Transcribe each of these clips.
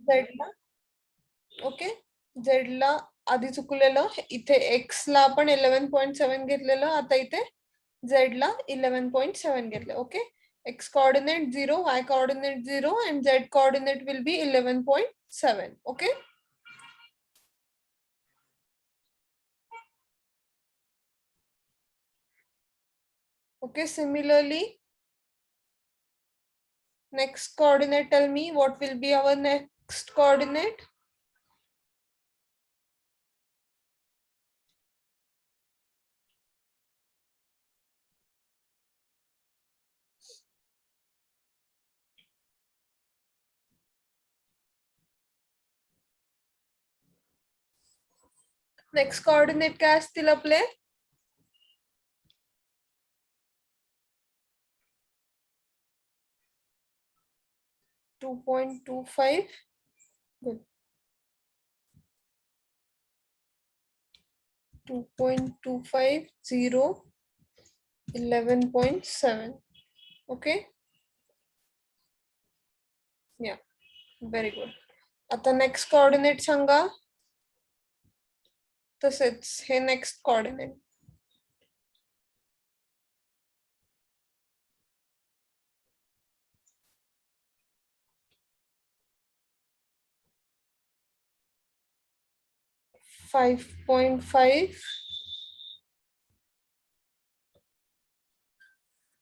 झेडला okay झेडला आधी चुकलेलं इथे x ला आपण 11.7 घेतलेलं आता इथे झेडला 11.7 घेतलं okay x coordinate 0 y coordinate 0 and z coordinate will be 11.7 okay okay similarly next coordinate tell me what will be our next coordinate next coordinate काय असतील आपले 2.25 good 2.25 0 11.7 okay yeah very good आता next coordinate सांगा तसेच हे next coordinate 5.5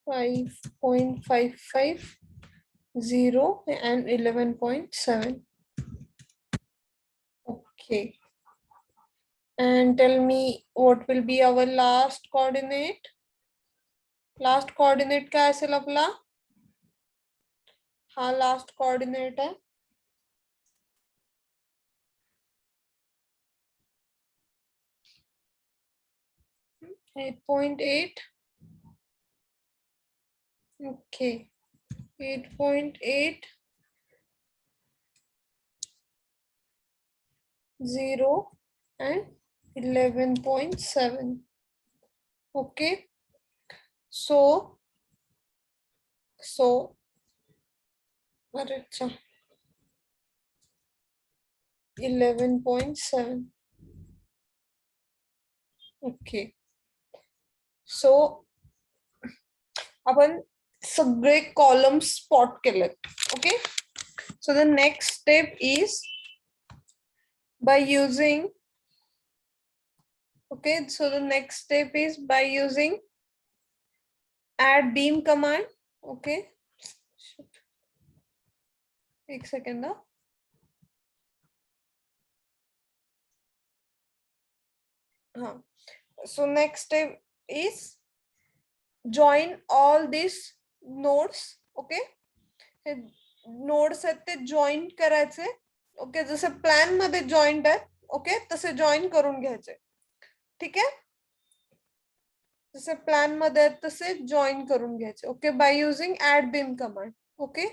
5.55 0 and 11.7 okay and tell me what will be our last coordinate काय असेल आपला हा last coordinate आहे 8.8 okay 8.8 0 and 11.7 okay so 11.7 okay so आपण सगळे कॉलम्स स्पॉट केलेत okay so the next step is by using okay so the next step is by using add beam command okay एक second so next step is join all these nodes okay nodes आहेत ते join करायचे okay जसे plan मध्ये joint आहे okay तसे join करून घ्यायचे ठीक आहे जसे प्लॅन मध्ये आहेत तसे जॉईन करून घ्यायचे okay by using add beam command okay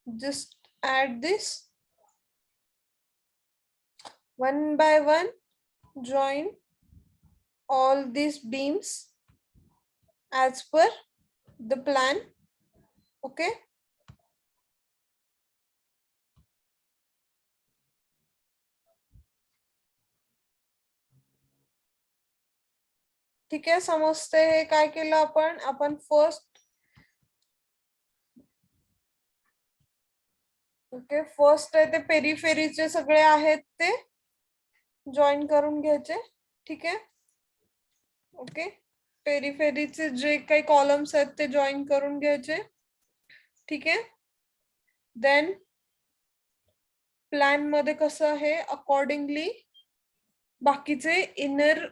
just add this one by one join all these beams as per the plan okay ठीक आहे समजते हे काय केलं आपण फर्स्ट ओके फर्स्ट आहे ते पेरिफेरीचे सगळे आहेत ते जॉईन करून घ्यायचे ठीक आहे ओके पेरिफेरीचे जे काही कॉलम्स आहेत ते जॉईन करून घ्यायचे ठीक आहे देन प्लॅन मध्ये कसं आहे अकॉर्डिंगली बाकीचे इनर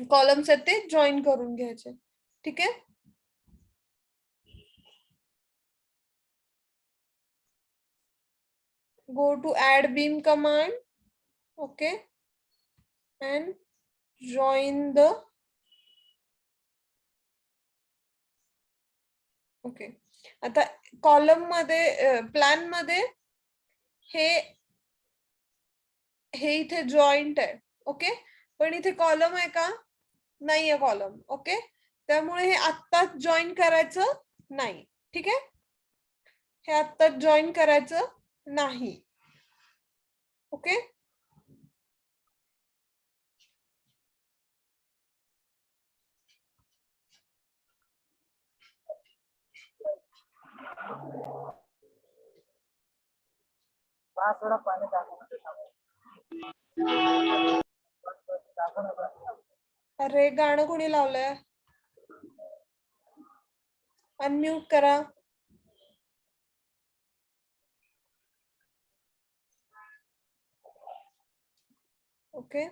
कॉलम्स आहेत ते जॉईन करून घ्यायचे ठीक आहे go to add beam command okay and join the okay आता कॉलम मध्ये प्लॅन मध्ये हे इथे जॉईंट आहे ओके पण इथे कॉलम आहे का नाहीये कॉलम ओके त्यामुळे हे आत्ताच जॉईन करायचं नाही ठीक आहे हे आत्ताच जॉईन करायचं नाही. ओके. अरे गाणं कोणी लावलंय? अनम्यूट करा. ओके.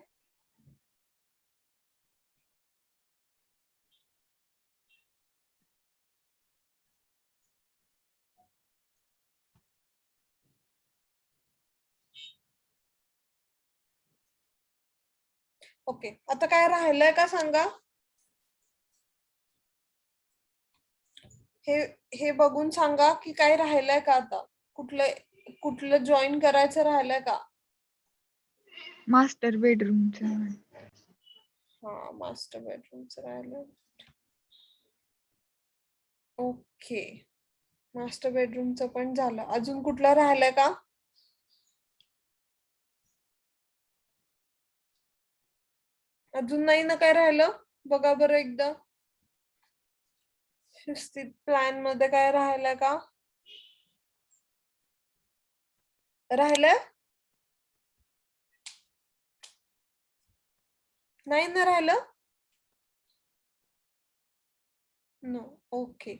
ओके, आता काय राहिलंय का सांगा. हे बघून सांगा की काय राहिलंय का. आता कुठलं कुठलं जॉईन करायचं राहिलंय का. मास्टर बेडरूमचं. हा, मास्टर बेडरूमचं राहिलं. ओके, मास्टर बेडरूमचं पण झालं. अजून कुठलं राहिलंय का. अजून नाही ना काय राहिलं. बघा बरं एकदा शिस्तीत प्लॅन मध्ये काय राहिलंय का. राहिलंय. नाही ना राहिलं. नो. ओके,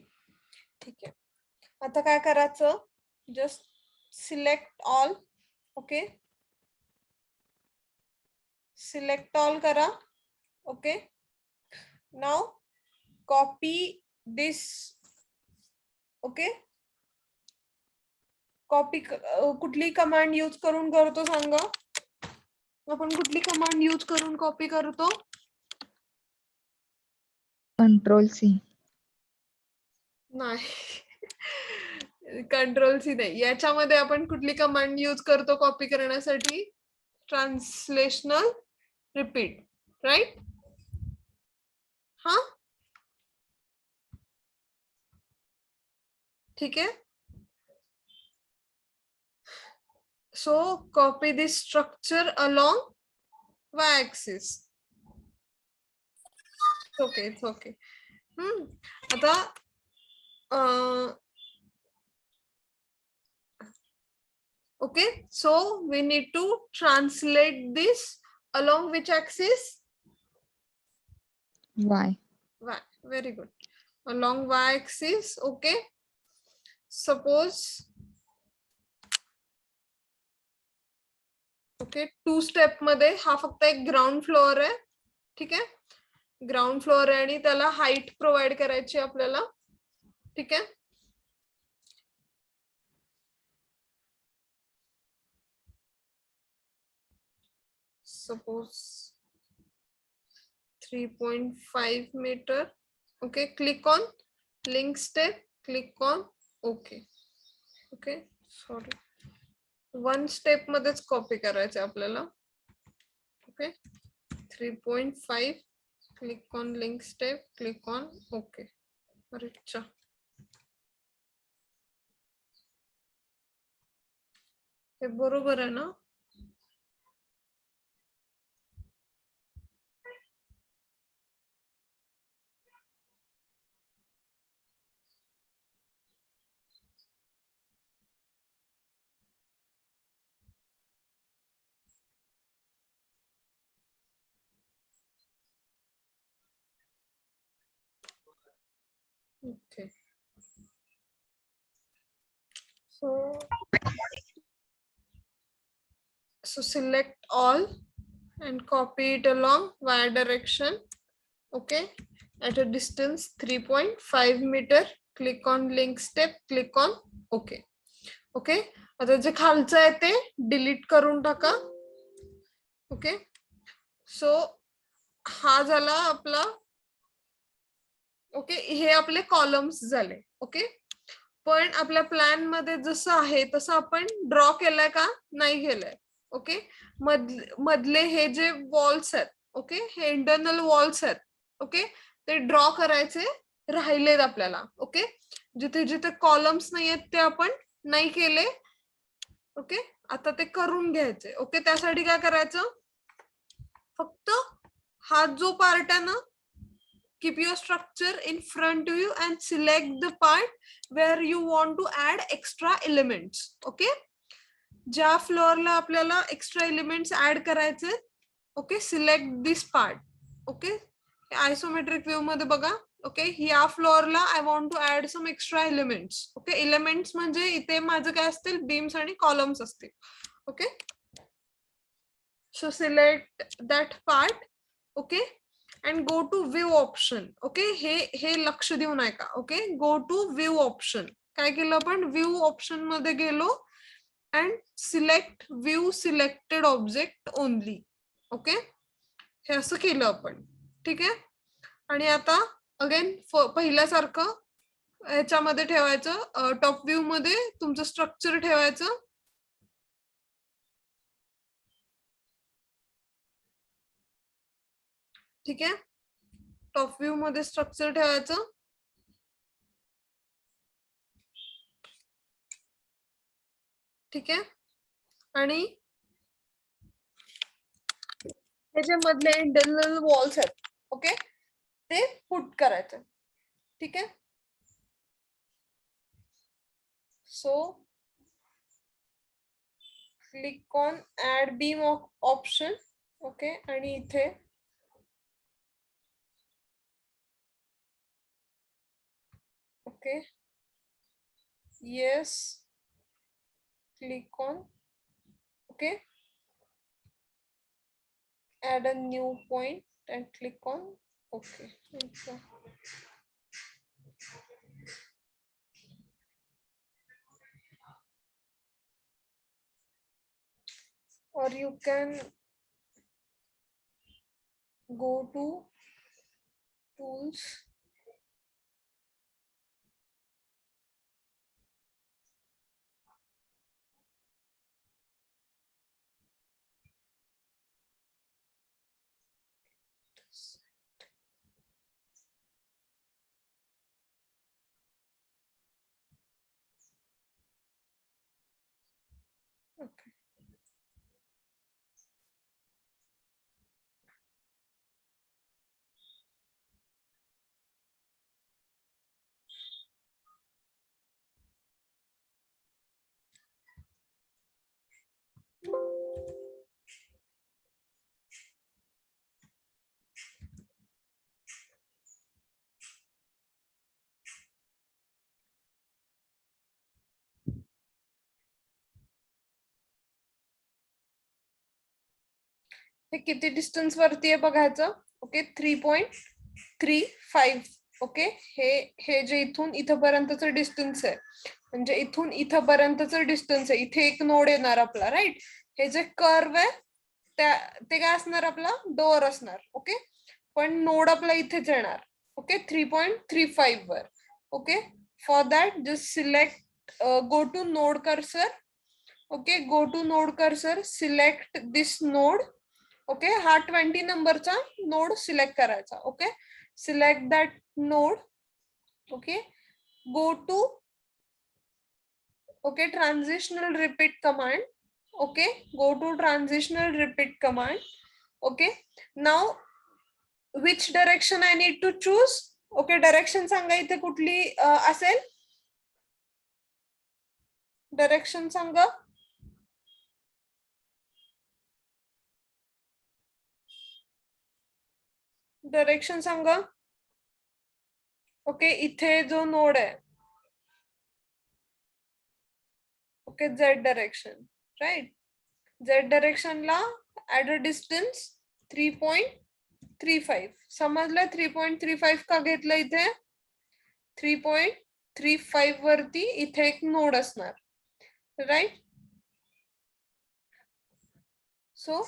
ठीक आहे. आता काय करायचं. Just select all. Okay, select all करा. ओके, नाव कॉपी दिस. ओके, कॉपी कुठली कमांड यूज करून करतो सांगा. आपण कुठली कमांड यूज करून कॉपी करतो. Control-C. नाही, कंट्रोल-C नाही. याच्यामध्ये आपण कुठली कमांड यूज करतो कॉपी करण्यासाठी. Translational repeat, right. हा, ठीक आहे. So copy this structure along y-axis. Okay, it's okay. आता okay, so we need to translate this along which axis. Y. Y. Very good. Along y-axis. Okay. Suppose okay, 2 step मध्ये हा फक्त एक ground floor आहे. ठीक आहे, ground floor आहे आणि त्याला हाईट प्रोव्हाइड करायची आपल्याला. ठीक आहे. Suppose 3.5 meter. Okay, click on link step, click on okay. Okay, sorry, 1 step मध्येच कॉपी करायचं आपल्याला. Okay, 3.5, click on link step, click on okay. अच्छा, हे बरोबर आहे ना. Okay, so select all and copy it along y direction. Okay, at a distance 3.5 meter. Click on link step, click on okay. Okay, आता जे खालचं आहे ते डिलीट करून टाका. ओके, सो हा झाला आपला. ओके, हे आपले कॉलम्स झाले. ओके, पण आपल्या प्लॅन मध्ये जसं आहे तसं आपण ड्रॉ केलंय का नाही केलंय. ओके, मधले हे जे वॉल्स आहेत. ओके, हे इंटरनल वॉल्स आहेत. ओके, ते ड्रॉ करायचे राहिलेत आपल्याला. ओके, जिथे जिथे कॉलम्स नाही आहेत ते आपण नाही केले. ओके, आता ते करून घ्यायचे. ओके, त्यासाठी काय करायचं, फक्त हा जो पार्ट आहे ना, keep your structure in front of you and select the part where you want to add extra elements. Okay, ज्या फ्लोअरला आपल्याला एक्स्ट्रा एलिमेंट्स ऍड करायचे, okay, select this part. Okay, isometric view मध्ये बघा. ओके, या फ्लोअरला I want to add some extra elements. Okay, elements म्हणजे इथे माझं काय असतील, बीम्स आणि कॉलम्स असतील. Okay, so select that part. Okay, and go to view option. Okay, हे लक्ष देऊ नका. Okay, go to view option. काय केलं आपण, व्यू ऑप्शन मध्ये गेलो and select view selected object only. Okay, हे असं केलं आपण. ठीक आहे, आणि आता अगेन पहिल्यासारखं ह्याच्यामध्ये ठेवायचं, टॉप व्ह्यू मध्ये तुमचं स्ट्रक्चर ठेवायचं. ठीक आहे, टॉप व्ह्यू मध्ये स्ट्रक्चर ठेवायचं. ठीक आहे, आणि हे जे मधले इंटरनल वॉल्स आहेत, ओके, ते पुट करायचं. ठीक आहे, so click on add beam option. Okay, आणि इथे okay, yes, click on. Okay, add a new point and click on OK. Or you can go to tools, okay. हे किती distance वरती आहे बघायचं. ओके, 3.35. ओके, हे जे इथून इथपर्यंतचं डिस्टन्स आहे, म्हणजे इथून इथपर्यंतचं डिस्टन्स आहे. इथे एक नोड येणार आपला, राईट. हे जे कर्व आहे ते काय असणार, आपला डोअर असणार. ओके, पण नोड आपला इथेच येणार. ओके, 3.35 वर. Okay, for that just select, go to node cursor. Okay, go to node cursor, select this node. Okay, हा 20 नंबरचा नोड सिलेक्ट करायचा. Okay, select that node. Okay, go to okay transitional repeat command. Okay, go to transitional repeat command. Okay, now which direction I need to choose. Okay, direction सांगा इथे कुठली असेल, direction सांगा. Direction सांगा. Okay, इथे जो node आहे, okay, Z direction, right. Z डायरेक्शनला ऍट अ डिस्टन्स 3.35. समजलं 3.35 का घेतलं इथे. 3.35 वरती इथे एक नोड असणार, राईट. सो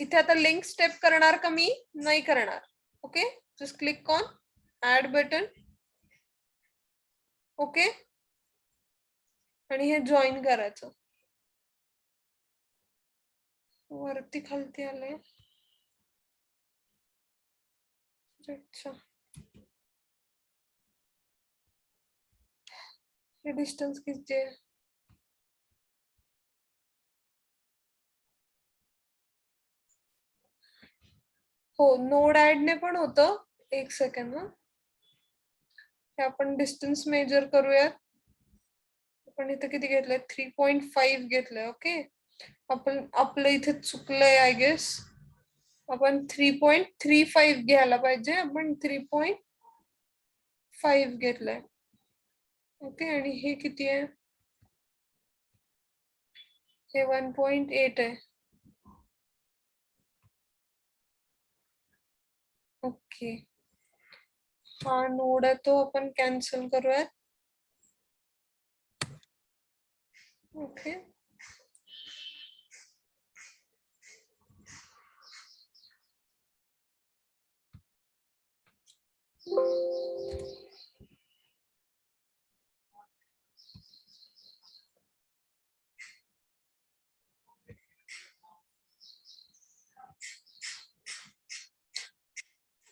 इथे आता लिंक स्टेप करणार का मी, नाही करणार. Okay, just click on add button. Okay, आणि हे जॉईन करायचं. वरती खालती आलंय. अच्छा, हे डिस्टन्स किती आहे, हो, नोड ऍडने पण होतं. एक सेकंड ना, हे आपण डिस्टन्स मेजर करूयात. आपण इथे किती घेतलंय? 3.5 घेतलंय. ओके, आपण आपलं इथे चुकलंय आय गेस. आपण 3.35 घ्यायला पाहिजे, आपण 3.5 घेतलंय. ओके, आणि हे किती आहे? हे 1.8 आहे. ओके, हा नोड आहे तो आपण कॅन्सल करूयात. Okay,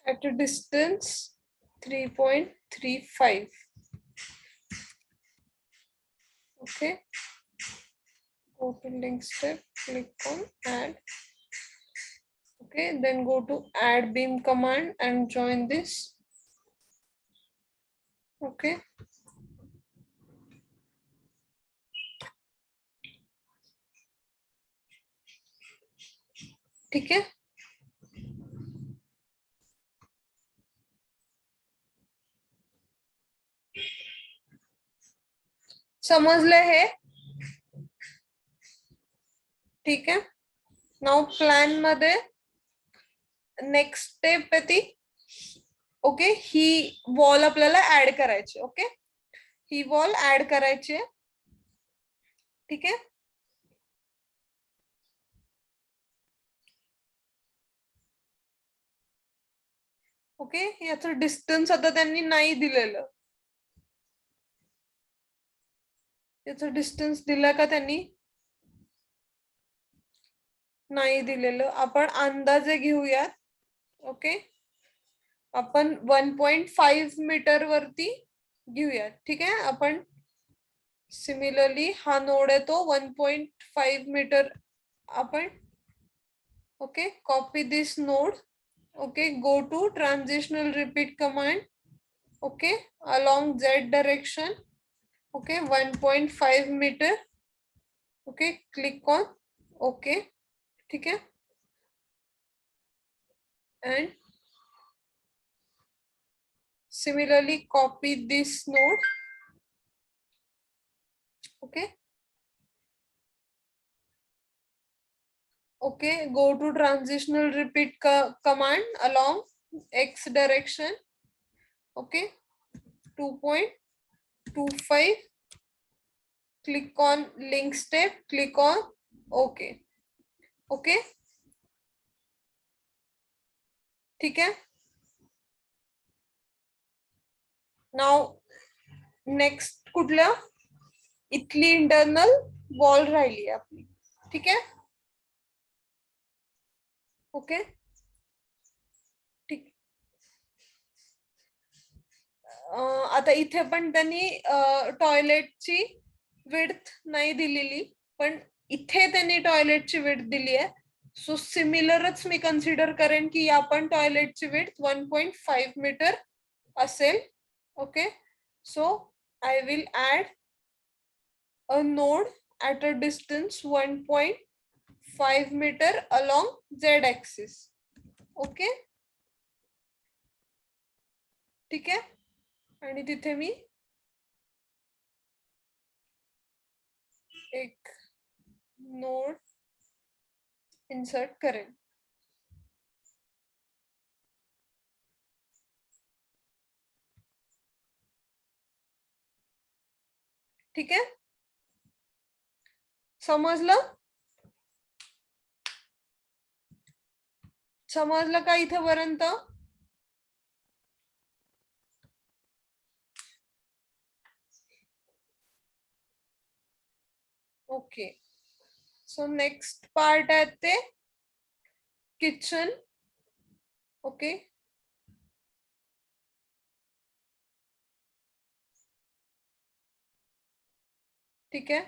at a distance 3.35. Okay, go to link step, click on add. Okay, then go to add beam command and join this. Okay, ठीक है. समजले हे? ठीक आहे. नाउ प्लॅन मध्ये नेक्स्ट स्टेप आहे ती. ओके, ही वॉल आपल्याला ऍड करायची. ओके, ही वॉल ऍड करायची आहे. ठीक आहे. ओके, याचं डिस्टन्स आता त्यांनी नाही दिलेलं. याचं डिस्टन्स दिला का त्यांनी? नाही दिलेलं. आपण अंदाजे घेऊयात. ओके, आपण 1.5 मीटर वरती घेऊयात. ठीक आहे. आपण सिमिलरली हा नोड आहे तो 1.5 मीटर. आपण okay, copy this node. Okay, go to transitional repeat command. Okay, along z direction. Okay, 1.5 metre. Okay, click on okay. ठीक है, and similarly copy this node. Okay, okay, go to transitional repeat command along x direction. Okay, 2.25. click on link step, click on okay. Okay, ठीक है. Now next कुठल्या? इथली internal wall राहिली आपली. ठीक आहे. ओके, ठीक. आता इथे पण त्यांनी टॉयलेटची विड्थ नाही दिलेली, पण इथे त्यांनी टॉयलेटची विड्थ दिली आहे. सो सिमिलरच मी कन्सिडर करेन की आपण टॉयलेटची विड्थ 1.5 मीटर असेल. Okay, so I will add a node at a distance 1.5 metre along z axis. Okay, ठीक आहे. आणि तिथे मी एक नोड इन्सर्ट करेन. ठीक आहे, समजलं? समजलं का इथेपर्यंत? ओके, सो नेक्स्ट पार्ट आहे ते किचन. ओके, ठीक आहे.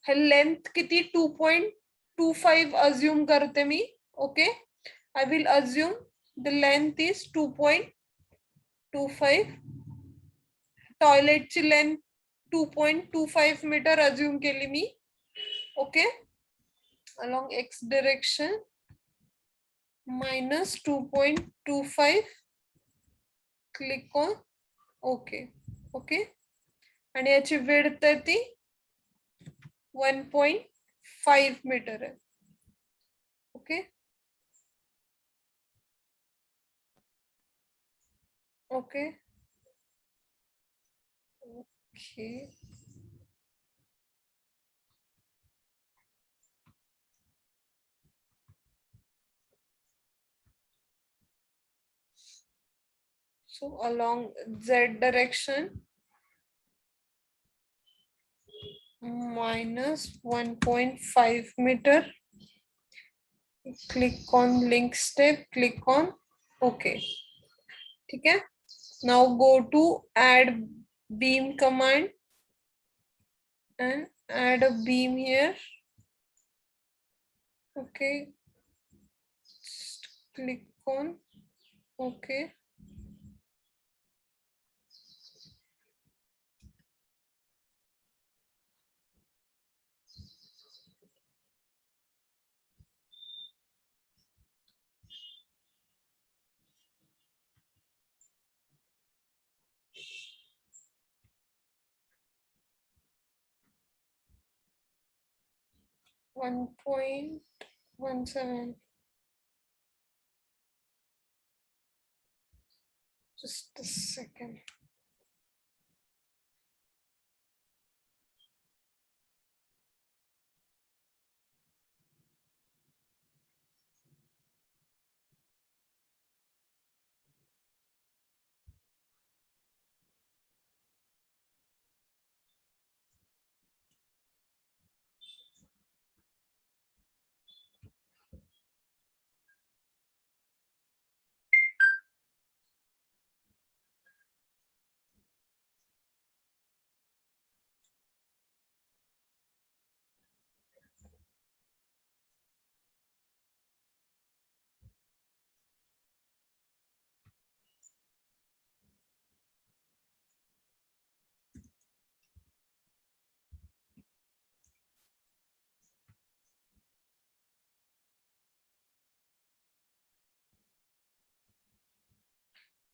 हे लेंथ किती 2.25 अज्युम करते मी. Okay, I will assume the length is 2.25. टॉयलेटची लेंथ 2.25 मीटर अज्युम केली मी. ओके, along x direction minus 2.25. Click on okay. Okay, आणि याची विड्थ आहे ती 1.5 मीटर आहे. Okay, okay, okay. So along z direction minus 1.5 meter. Click on link step, click on OK. ठीक है. Now go to add beam command and add a beam here. Okay, just click on OK. $1.17. Just a second.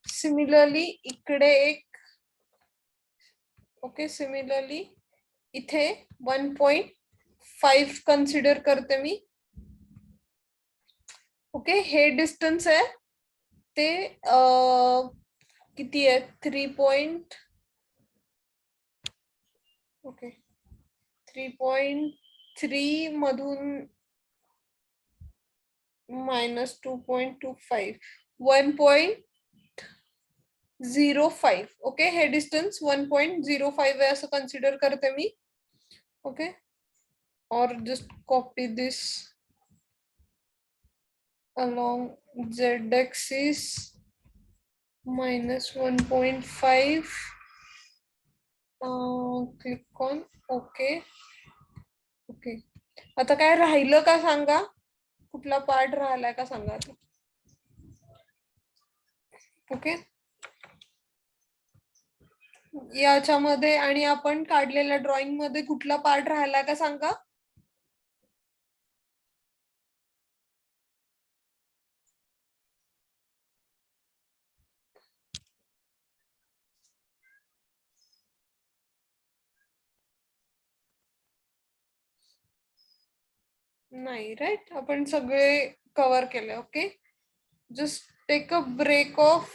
Similarly इकडे एक. Okay, similarly इथे 1.5 consider करते मी. Okay, हे distance आहे ते किती आहे 3. ओके, 3.3 मधून minus 2.25 1.05. ओके, हे डिस्टन्स 1.05 आहे असं कन्सिडर करते मी. ओके, और just copy this along z axis minus 1.5. Click on okay. Okay, आता काय राहिलं का सांगा, कुठला पार्ट राहिलाय का सांगा. ओके, याच्यामध्ये आणि आपण काढलेल्या ड्रॉइंग मध्ये कुठला पार्ट राहिलाय का सांगा. नाही, राईट, आपण सगळे कव्हर केले. Okay, just take a break off.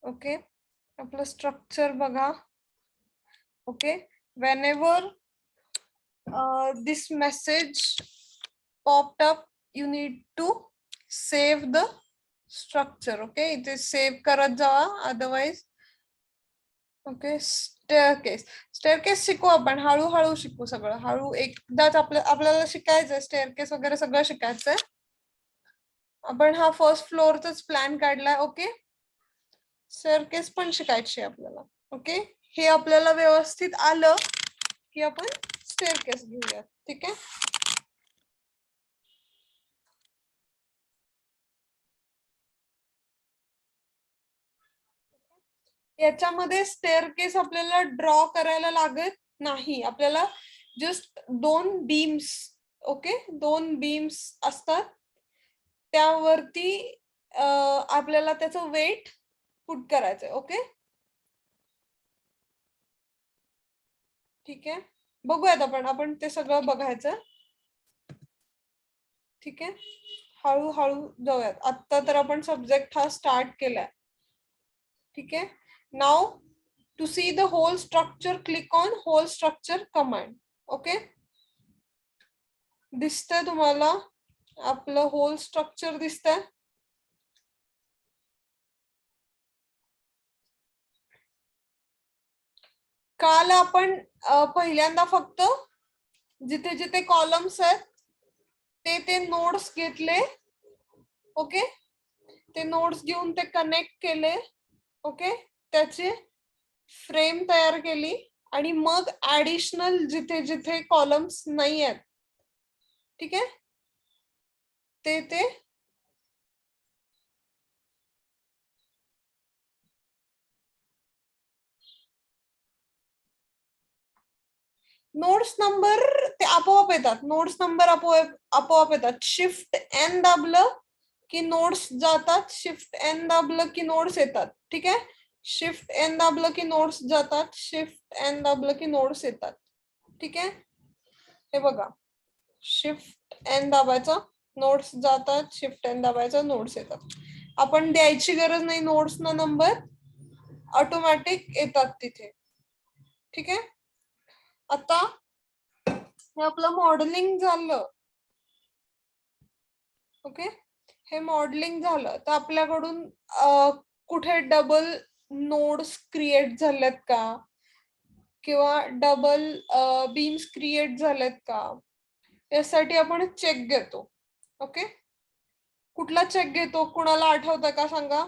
Okay, आपलं स्ट्रक्चर बघा. Okay, whenever this message popped up, you need to save the structure. Okay, इथे सेव्ह करत जावा, अदरवाइज. ओके, स्टेअरकेस शिकू आपण, हळूहळू शिकू सगळं. हळू एकदाच आपल्याला शिकायचं स्टेअरकेस वगैरे सगळं शिकायचंय. आपण हा फर्स्ट फ्लोअरचाच प्लॅन काढलाय. ओके, स्टेअरकेस पण शिकायची आपल्याला. ओके, हे आपल्याला व्यवस्थित आलं की आपण स्टेअरकेस घेऊया. ठीक आहे. याच्यामध्ये स्टेअरकेस आपल्याला ड्रॉ करायला लागत नाही. आपल्याला जस्ट 2 बीम्स, ओके, 2 बीम्स असतात, त्यावरती आपल्याला त्याचं वेट पुट करायचंय. ओके, ठीक आहे. बघूयात आपण ते सगळं बघायचं. ठीक आहे, हळूहळू जाऊयात. आता तर आपण सब्जेक्ट हा स्टार्ट केलाय. ठीक आहे. Now to see the whole structure click on whole structure command. Okay, दिसतंय तुम्हाला आपलं होल स्ट्रक्चर दिसतंय. काल आपण पहिल्यांदा फक्त जिथे जिथे कॉलम्स आहेत ते नोड्स घेतले. ओके, ते नोड्स घेऊन ते कनेक्ट केले. ओके, त्याची फ्रेम तयार केली आणि मग ऍडिशनल जिथे जिथे कॉलम्स नाही आहेत, ठीक आहे, ते नोड्स नंबर ते आपोआप येतात. नोड्स नंबर आपोआप येतात. शिफ्ट एन दाबलं की नोड्स जातात, शिफ्ट एन दाबलं की नोड्स येतात. ठीक आहे, शिफ्ट एन दाबलं की नोड्स जातात, शिफ्ट एन दाबलं की नोड्स येतात. ठीक आहे, हे बघा, शिफ्ट एन दाबायचं, नोड्स जातात, शिफ्ट एन दाबायचं, नोड्स येतात. आपण द्यायची गरज नाही नोड्स ना नंबर, ऑटोमॅटिक येतात तिथे. ठीक आहे, आता हे आपलं मॉडेलिंग झालं. ओके, हे मॉडेलिंग झालं तर आपल्याकडून कुठे डबल नोड्स क्रिएट झालेत का किंवा डबल बीम्स क्रिएट झालेत का यासाठी आपण चेक घेतो. ओके, कुठला चेक घेतो कुणाला आठवतं का सांगा.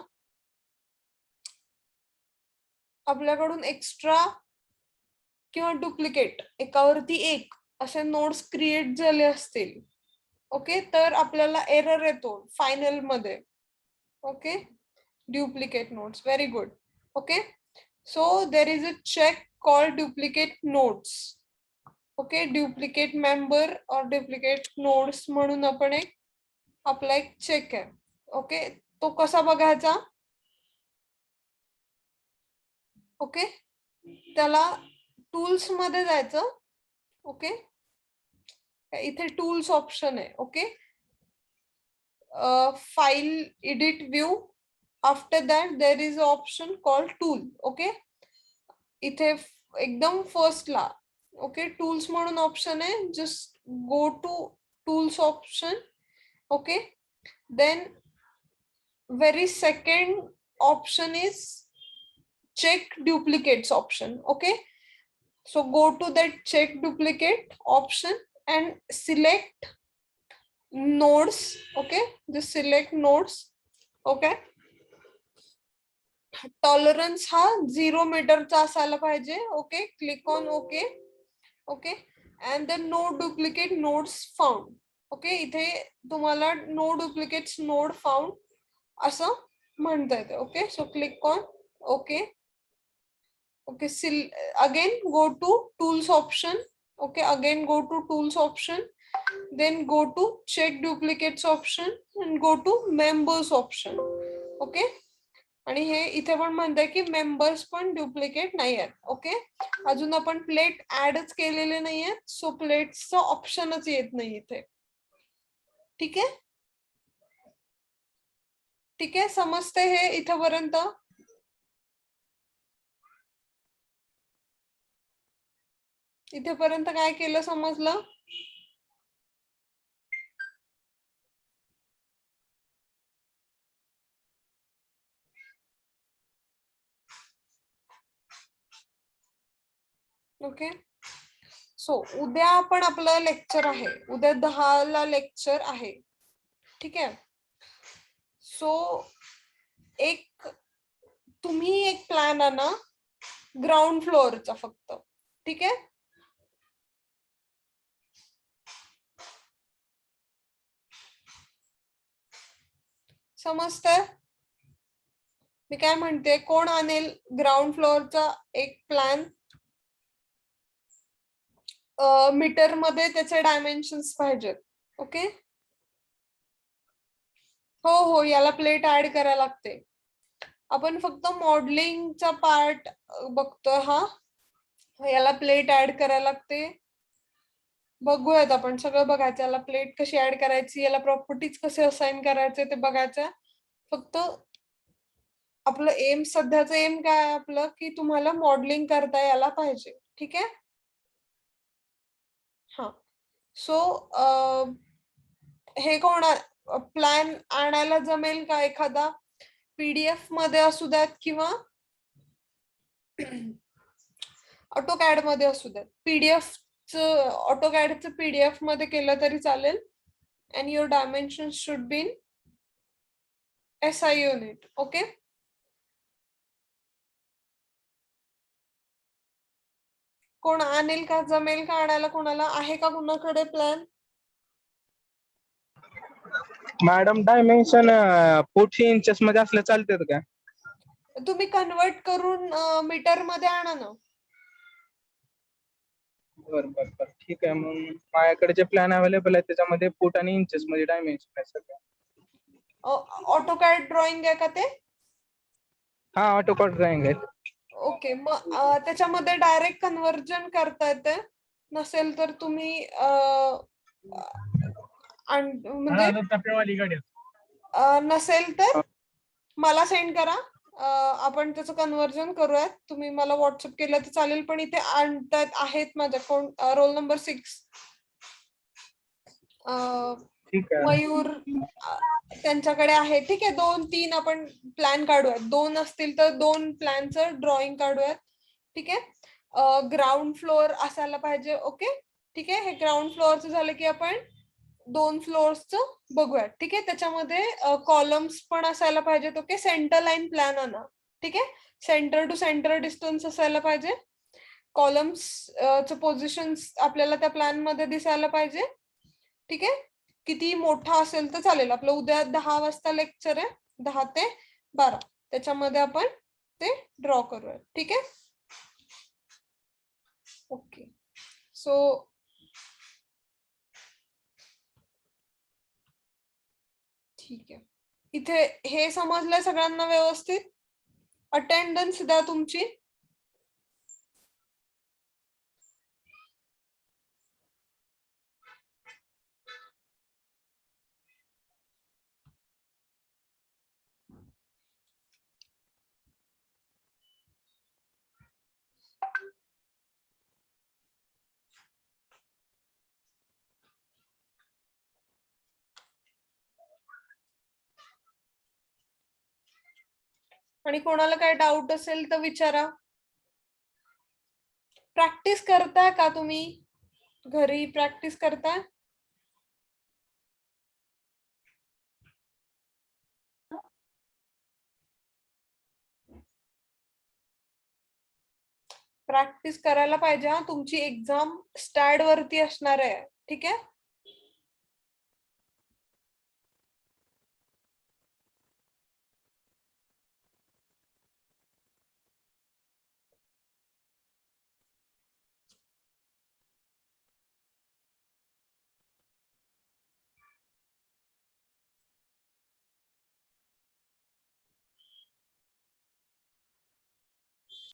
आपल्याकडून एक्स्ट्रा किंवा डुप्लिकेट एकावरती एक असे नोड्स क्रिएट झाले असतील, ओके, तर आपल्याला एरर येतो फायनल मध्ये. Okay, duplicate nodes, very good. Okay, so there is a check called duplicate nodes. Okay, duplicate member or duplicate nodes म्हणून आपण एक आपला एक चेक आहे. ओके, तो कसा बघायचा. ओके, त्याला टूल्स मध्ये जायचं. ओके, इथे टूल्स ऑप्शन आहे. Okay, file edit view, after that there is option called tool. Okay, इथे एकदम फर्स्टला ओके टूल्स म्हणून ऑप्शन आहे. Just go to tools option. Okay, then very second option is check duplicates option. Okay, so go to that check duplicate option and select nodes. Okay, just select nodes. Okay, tolerance हा 0 मीटरचा असायला पाहिजे. Okay, click on okay. Okay, and then no duplicate nodes found. Okay, इथे तुम्हाला no duplicates node found असं म्हणता येते. Okay, so click on okay. Okay, again go to tools option. Okay, again go to tools option, then go to check duplicates option and go to members option. Okay, आणि हे इथे पण म्हणताय की members पण डुप्लिकेट नाही आहेत. Okay, अजून आपण प्लेट ऍडच केलेले नाही आहेत, सो प्लेट्सचं ऑप्शनच येत नाही इथे. ठीक आहे, ठीक आहे, समजते हे इथपर्यंत. इथेपर्यंत काय केलं समजलं. ओके, सो उद्या आपण आपलं लेक्चर आहे, उद्या 10 ला लेक्चर आहे. ठीक आहे, सो एक तुम्ही एक प्लॅन आणा ग्राउंड फ्लोअरचा फक्त. ठीक आहे. समजतंय मी काय म्हणते? कोण आणेल ग्राउंड फ्लोअरचा एक प्लॅन? मीटर मध्ये त्याचे डायमेन्शन्स पाहिजेत. ओके. हो हो, याला प्लेट ऍड करायला लागते. आपण फक्त मॉडेलिंगचा पार्ट बघतोय. हा, याला प्लेट ऍड करायला लागते. बघूयात आपण सगळं बघायचं. याला प्लेट कशी ऍड करायची, याला प्रॉपर्टीज कसे असाइन करायचे ते बघायचं. फक्त आपलं एम, सध्याचं एम काय आहे आपलं, की तुम्हाला मॉडेलिंग करता यायला पाहिजे. ठीक आहे. हा, सो हे कोण प्लॅन आणायला जमेल का? एखादा पीडीएफ मध्ये असू द्यात किंवा ऑटोकॅड मध्ये असू द्यात. पीडीएफ ऑटोकॅडचं पीडीएफ मध्ये केलं तरी चालेल. and your dimensions should be in SI unit. Okay. कोण आणेल का? जमेल का आणायला? कोणाला आहे का कुणाकडे प्लॅन? मॅडम डायमेन्शन फूट इंचेस मध्ये असलं चालतात का? तुम्ही कन्वर्ट करून मीटर मध्ये आणा ना. बरं बरं बरं, ठीक आहे. मग माझ्याकडे जे प्लॅन अवेलेबल आहे त्याच्यामध्ये फूट आणि इंचेस मध्ये डायमेन्शन आहे सगळं. ऑटोकॅड ड्रॉइंग आहे का ते? हा, ऑटोकॅड ड्रॉइंग आहे. ओके, मग त्याच्यामध्ये डायरेक्ट कन्वर्जन करता येते. नसेल तर तुम्ही म्हणजे नसेल तर मला सेंड करा. आपण त्याचं कन्वर्जन करूयात. तुम्ही मला व्हॉट्सअप केलं तर चालेल. पण इथे आणतात आहेत माझ्या कोण रोल नंबर 6 मयूर, त्यांच्याकडे आहे. ठीक आहे, 2-3 आपण प्लॅन काढूयात. 2 असतील तर 2 प्लॅनचं ड्रॉइंग काढूयात. ठीक आहे. ग्राउंड फ्लोअर असायला पाहिजे. ओके, ठीक आहे. हे ग्राउंड फ्लोअरचं झालं की आपण 2 फ्लोअर्सचं बघूयात. ठीक आहे. त्याच्यामध्ये कॉलम्स पण असायला पाहिजेत. ओके, सेंटर लाईन प्लॅन आणा. ठीक आहे. सेंटर टू सेंटर डिस्टन्स असायला पाहिजे. कॉलम्स पोझिशन आपल्याला त्या प्लॅन मध्ये दिसायला पाहिजे. ठीक आहे. किती मोठा असेल तर चालेल. आपलं उद्या 10 वाजता लेक्चर आहे, 10 ते 12. त्याच्यामध्ये आपण ते ड्रॉ करूया. ठीक आहे. ओके, सो ठीक आहे. इथे हे समजलंय सगळ्यांना व्यवस्थित? अटेंडन्स द्या तुमची. आणि कोणाला काय डाऊट असेल तर विचारा. प्रॅक्टिस करताय का तुम्ही? घरी प्रॅक्टिस करताय? प्रॅक्टिस करायला पाहिजे. तुमची एक्झाम स्टॅड वरती असणार आहे. ठीक आहे.